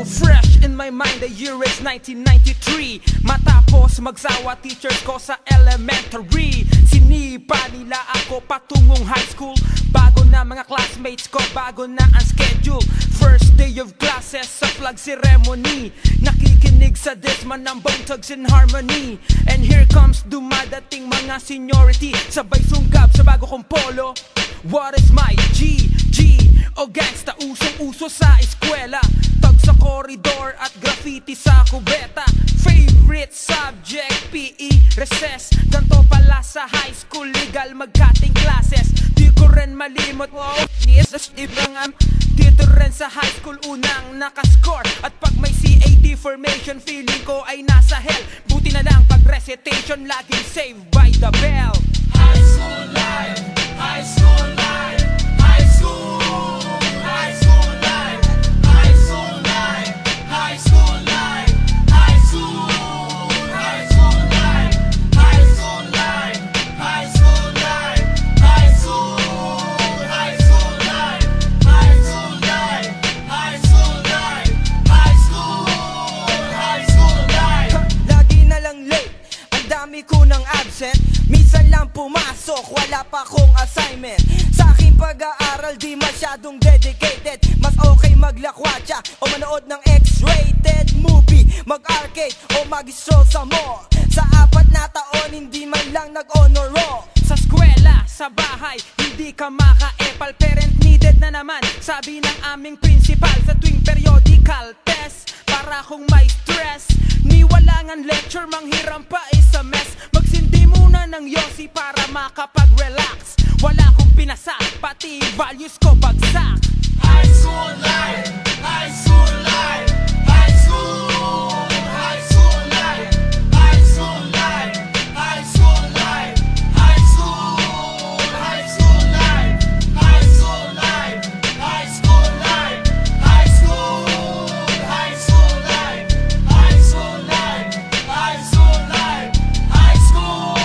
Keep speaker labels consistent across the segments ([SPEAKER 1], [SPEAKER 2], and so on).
[SPEAKER 1] So fresh in my mind, the year is 1993. Matapos magsawa teachers ko sa elementary, sinipa nila ako patungong high school. Bago na mga classmates ko, bago na ang schedule. First day of classes sa flag ceremony, nakikinig sa disman ng Bone Thugs and Harmony. And here comes dumadating mga seniority, sabay sunggab sa bago kong polo. What is my G? O gangsta, usong-uso sa eskwela, tag sa koridor at graffiti sa kubeta. Favorite subject, PE, recess. Ganto pala sa high school, legal mag-cutting classes. Di ko rin malimot, dito rin sa high school unang nakascore. At pag may CAT formation, feeling ko ay nasa hell. Buti na lang pag recitation, laging saved by the bell.
[SPEAKER 2] High school life, high school life, high school.
[SPEAKER 3] Ko ng absent, minsan lang pumasok, wala pa akong assignment. Sa aking pag-aaral di masyadong dedicated. Mas okay maglakwatsa o manood ng X-rated movie, mag-arcade o mag-stroll sa mall. Sa 4 na taon hindi man lang nag-honor roll.
[SPEAKER 1] Sa eskwela, sa bahay, hindi ka maka-epal. Parent needed na naman, sabi ng aming principal. Sa tuwing periodical test, para kung may stress, niwalangan lecture, manghiram pa isa mess. Magsindi muna ng yosi para makapag-relax. Wala akong pinasa, pati values ko bagsak.
[SPEAKER 2] High school life, high school life, high school, high school life, high school life, high school life, high school, high school life, high school life, high school life, high school, high school life, high school life, high school life, high school,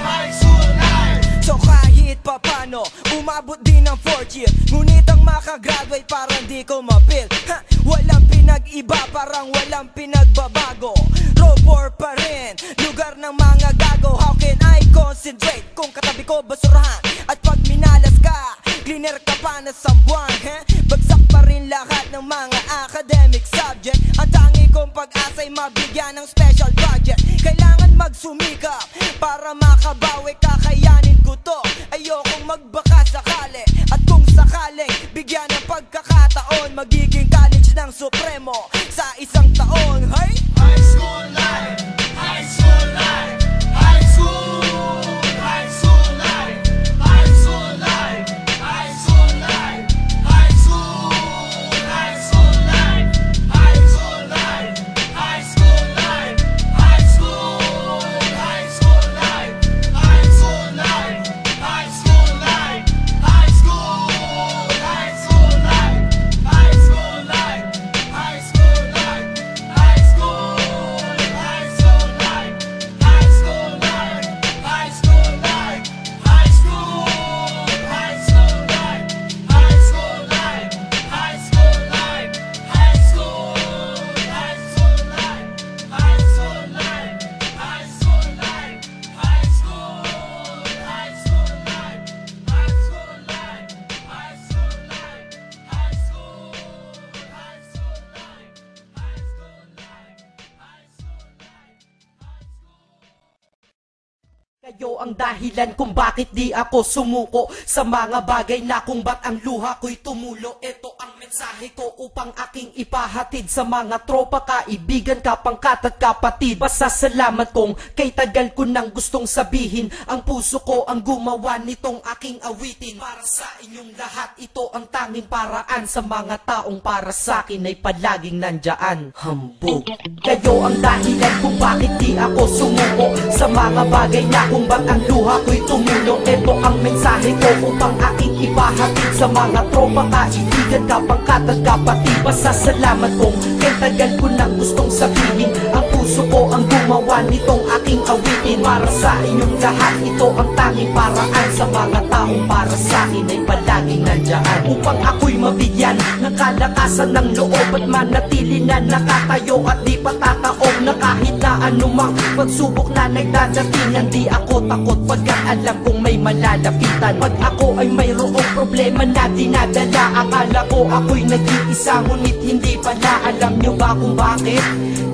[SPEAKER 2] high school life.
[SPEAKER 3] So kahit papano, umabot din ng 4th year, ngunit ang makagraduate parang di ko mapil. Walang pinag-iba, parang walang pinagbabago. Robor pa rin, lugar ng mga gago. How can I concentrate kung katabi ko basurahan? At pag minalas ka, cleaner ka pa na sambuan. Bagsak pa rin lahat ng mga academic subject. Ang tangi kong pag-asa'y mabigyan ng special budget. Kailangan magsumikap para makabawi, kakayanin ko to. Ayokong magbaka sakali, at kung sakaling bigyan ng pagkakataon, magiging college ng Supremo sa isang taon. Hey!
[SPEAKER 2] High school life, high school life, high school, high school life, high school life, high school life, high school, high school life, high school life, high school life, high school, high school life, high school life, high school life, high school, high school life, high school life, high school life, high school, high school life, high school life, high school life, high school, high school life, high school life, high school life, high school, high school life, high school life, high school life, high school, high school life, high school life, high school life, high school, high school life, high school life, high school life.
[SPEAKER 4] Kayo ang dahilan kung bakit di ako sumuko sa mga bagay na kung ba't ang luha ko'y tumulo. Ito ang mensahe ko upang aking ipahatid sa mga tropa, kaibigan, kapangkat at kapatid. Pasasalamat kong kay tagal ko nang gustong sabihin, ang puso ko ang gumawa nitong aking awitin. Para sa inyong lahat, ito ang tanging paraan sa mga taong para sa akin ay palaging nandyan. Hambog. Kayo ang dahilan kung bakit di ako sumuko sa mga bagay na kung ba't ang luha ko'y tumulo. Ito ang mensahe ko upang aking ipahatid sa mga tropa, kaibigan, kapangkat at kapatid. Pasasalamat kong kay tagal ko nang gustong sabihin, ang puso ko ang gumawa nitong aking aking awitin para sa inyong lahat. Ito ang tanging paraan sa mga taong para sa akin ay palaging nandyan, upang ako'y mabigyan ng kalakasan ng loob at manatili na nakatayo at di patataob na kahit na anumang pagsubok na nagdadating. Hindi ako takot pagkat alam kong may malalapitan. Pag ako ay mayroong problema na dinadala, akala ko ako'y nag-iisa, ngunit hindi pala. Alam nyo ba kung bakit?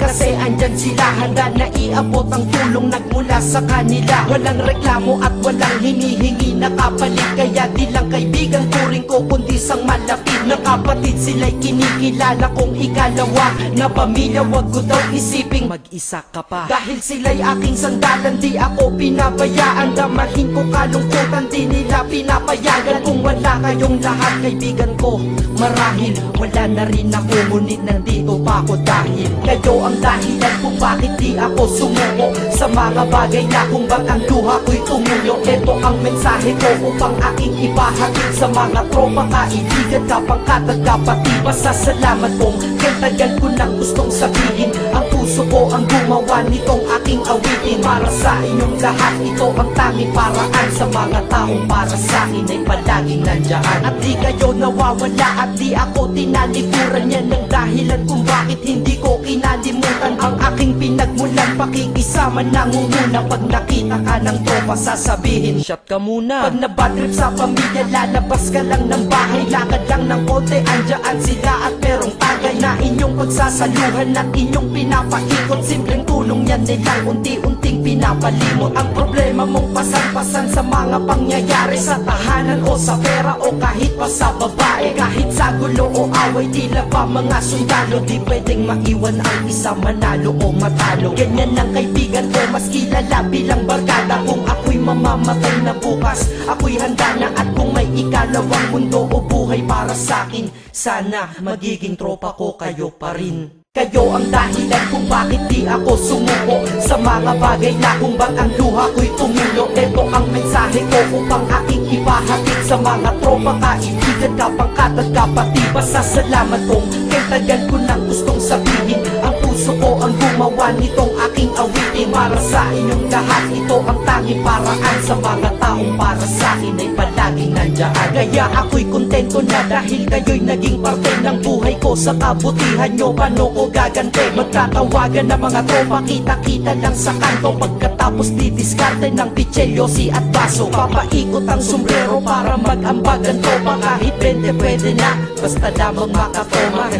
[SPEAKER 4] Kasi andyan sila, handa na iabot ang tulong nagmula sa kanila. Walang reklamo at walang hinihingi na kapalit, kaya di lang kaibigan turing ko kundi sang malapit na kapatid. Sila'y kinikilala kong ikalawa na pamilya. Wag ko daw isiping mag-isa ka pa, dahil sila'y aking sandalan, di ako pinabayaan. Damahin ko kalungkutan, di nila pinapayagan. Kung wala kayong lahat kaibigan ko, marahil wala na rin ako, ngunit nandito pa ako dahil kayo ang dahilan kung bakit di ako sumuko sa mga bagay na kung ba't ang luha ko'y tumulo. Ito ang mensahe ko upang aking ipahatid sa mga tropa, kaibigan, kapangkat at kapatid. Pasasalamat kong tagal ko nang gustong sabihin, ang puso ko ang gumawa nitong aking awitin para sa inyong lahat. Ito ang tanging paraan sa mga taong para sa akin ay palaging nandyan, at di kayo nawawala at di ako tinalikuran. Yan ang dahilan kung bakit hindi ko kinalimutan ang aking pinagmulan. Pakikisama nangunguna, pag nakita ka ng tropa sasabihin shot ka muna. Pag nabadrip sa pamilya lalabas ka lang ng bahay, lakad lang ng konti andyan sila at merong tagay na inyong pagsasaluhan at inyong pinapaikot. Simpleng tulong yan nilang unti-unting pinapalimot ang problema mong pasan-pasan sa mga pangyayari sa tahanan o sa pera o kahit pa sa babae. Kahit sa gulo o away, tila ba mga sundalo, di pwedeng maiwan ang isa, manalo o matalo. Ganyan ang kaibigan ko, mas kilala bilang barkada. Kung ako'y mamamatay na bukas, ako'y handa na, at kung may ikalawang mundo o buhay para sa akin, sana magiging tropa ko kayo pa rin. Kayo ang dahilan kung bakit di ako sumuko sa mga bagay na kung ba't ang luha ko'y tumulo. Ito ang mensahe ko upang aking ipahatid sa mga tropa, kaibigan, kapangkat at kapatid. Pasasalamat kong tagal ko nang gustong sabihin, ang puso ko ang gumawa nitong aking awitin para sa inyong lahat. Ito ang tanging paraan sa mga taong para sa akin ay palaging nandyan, kaya ako'y kontento na dahil kayo'y naging parte ng buhay ko. Sa kabutihan nyo paano ko gagante? Magtatawagan ng mga tropa, kita-kita lang sa kanto. Pagkatapos didiskarte ng pitselyosi at baso, papaikot ang sombrero para mag-ambag ang tropa. Kahit 20 pwede na, basta lamang makatoma.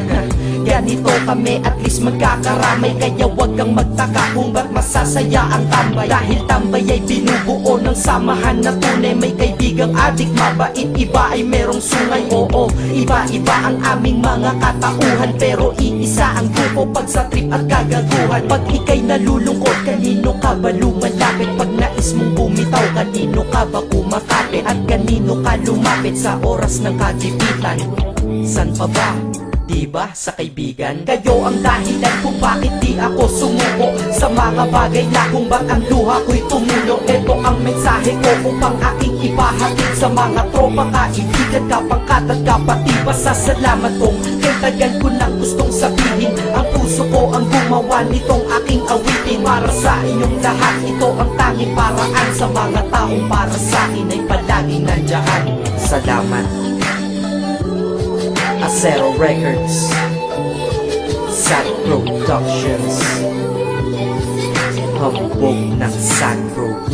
[SPEAKER 4] Ganito kami, at least magkakaramay, kaya wag kang magtaka kung ba't masasaya ang tambay. Dahil tambay ay binubuo ng samahan na tunay. May kaibigang adik, mabait, iba ay merong sungay. Oo, iba-iba ang aming mga katauhan, pero iisa ang grupo pag sa trip at kagaguhan. Pag ika'y nalulungkot, kanino ka ba lumalapit? Pag nais mong bumitaw, kanino ka ba kumakapit? At kanino ka lumapit sa oras ng kagipitan? San pa ba? Diba sa kaibigan? Kayo ang dahilan kung bakit di ako sumuko sa mga bagay na kung ba't ang luha ko'y tumulo. Ito ang mensahe ko upang aking ipahatid sa mga tropa, kaibigan, kapangkat at kapatid. Pasasalamat kong tagal ko nang gustong sabihin, ang puso ko ang gumawa nitong aking awitin para sa inyong lahat. Ito ang tanging paraan sa mga taong para sa akin ay palaging nandyan. Salamat. Acero Records, Sad Productions, hambog ng Sad Group.